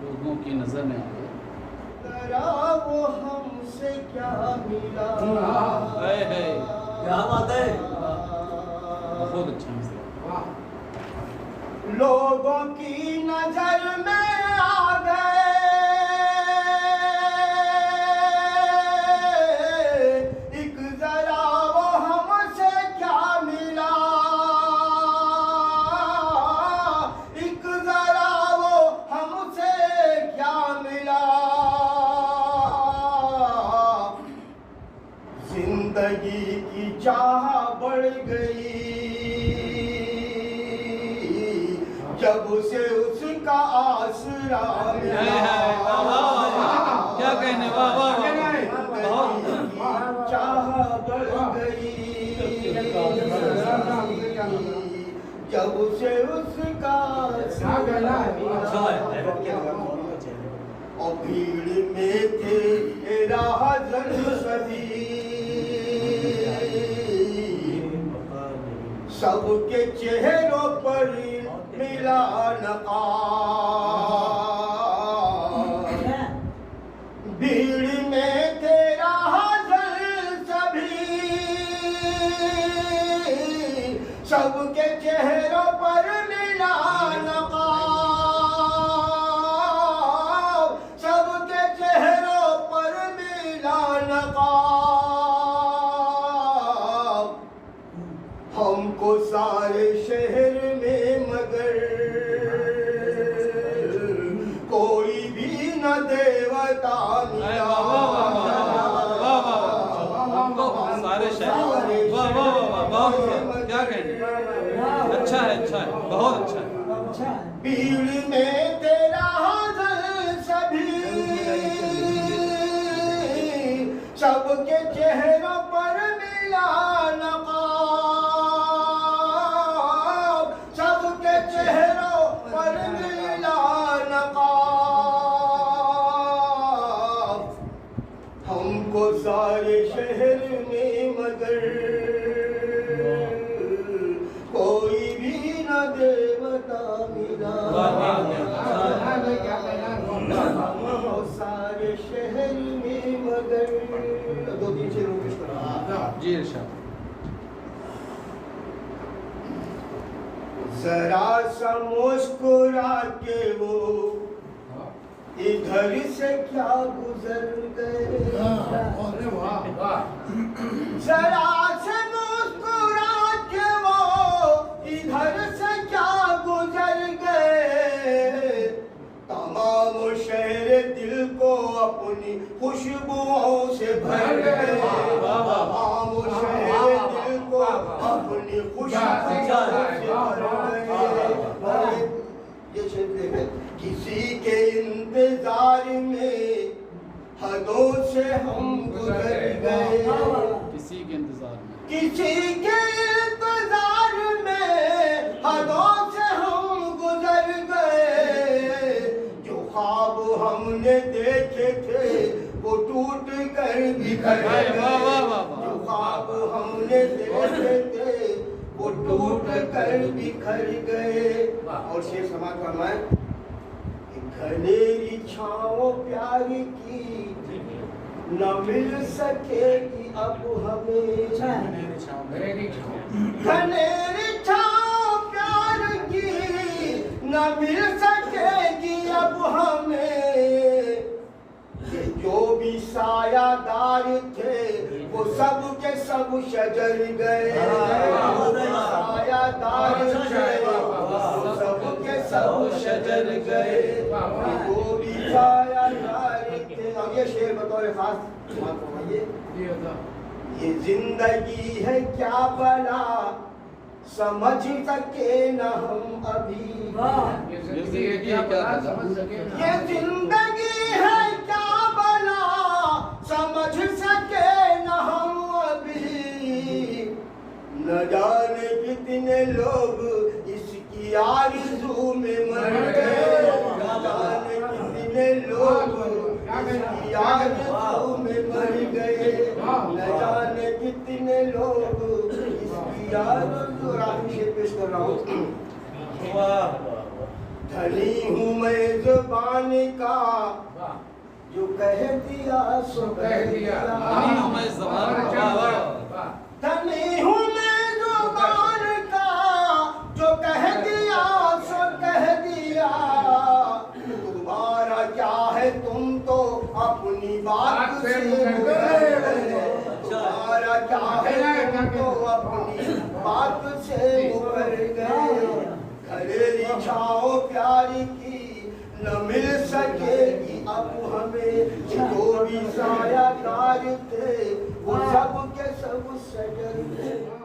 लोगों की नजर में आ गए। वो हमसे क्या मिला? है क्या बात है? बहुत अच्छा मिसरा। लोगों की नजर में आ गए, एक जरा वो हमसे क्या मिला, एक जरा वो हमसे क्या मिला। जिंदगी की चाह बढ़ गई जब से उसका आसरा मिला। क्या कहने, वाह वाह वाह। चाह बढ़ गई जब से उसका आसरा मिला। और भीड़ में थे राहज़न सभी, सबके चेहरों पर मिला नकाब। भीड़ में तेरा हज़र सभी, सबके चेहरों पर मिला नकाब, सबके चेहरों पर मिला नकाब। हमको सारे शहर में मगर कोई भी न देवता मिला। सारे शहर, वाह वाह वाह, बहुत क्या कहने। अच्छा है, अच्छा है, बहुत अच्छा है। भीड़ में तेरा हज़र सभी, सबके चेहरों पर मिला नकाब, सबके चेहरों पर मिला नकाब। हमको सारे शहर में मगर कोई भी न देवता मिला। हमको सारे शहर में मगर दो तीन शेर पेश करो जी इरशाद। जरा सा मुस्कुरा के वो इधर से क्या गुजर गए। जरा से मुस्कुरा के वो इधर से क्या गुजर गए। तमाम शहर दिल को अपनी खुशबुओं से भर गए। तमाम शहर दिल को अपनी खुशबुओं से भर गए। ये शेर देखें, किसी के इंतजार में हदों से हम गुजर गए। किसी के इंतजार में, किसी के इंतजार में हदों से हम गुजर गए। जो ख्वाब हमने देखे थे वो टूट कर बिखर गए। जो ख्वाब हमने देखे थे वो टूट कर बिखर गए। और शेर समाज फरमाए, घनेरी छाओ प्यार की न मिल सकेगी अब हमें। घनेरी छाओ प्यार की न मिल सकेगी अब हमें। ये जो भी सायादार थे वो सब के सब शजर गए। सायादार थे वो सब के सब शजर गए। जो भी सायादार थे। अब ये शेर बतौर खास ये जिंदगी है क्या भला समझ सके न हम अभी। ये जिंदगी है क्या समझ सके ना। ये जिंदगी है क्या भला समझ सके न हम अभी। न जाने कितने लोग इसकी आरज़ू में मर गए। न जाने कितने लोग इसकी आरज़ू में मर गए। न जाने कितने लोग इसकी आरज़ू पेश कर रहा हूँ। वाह धनी हूँ मैं ज़बान का, जो कह दिया सो कह दिया। धनी हूँ मैं ज़बान का, वाह धनी हूँ मैं ज़बान का, जो कह दिया सो कह दिया। तुम्हारा क्या है, तुम तो अपनी बात से मुकर गए। तुम्हारा क्या है, तुम तो अपनी बात से मुकर गए। घरेरी छाओ प्यारी की न मिल सकेगी अब हमें। जो भी सायाकार थे वो सब के सब सजल थे।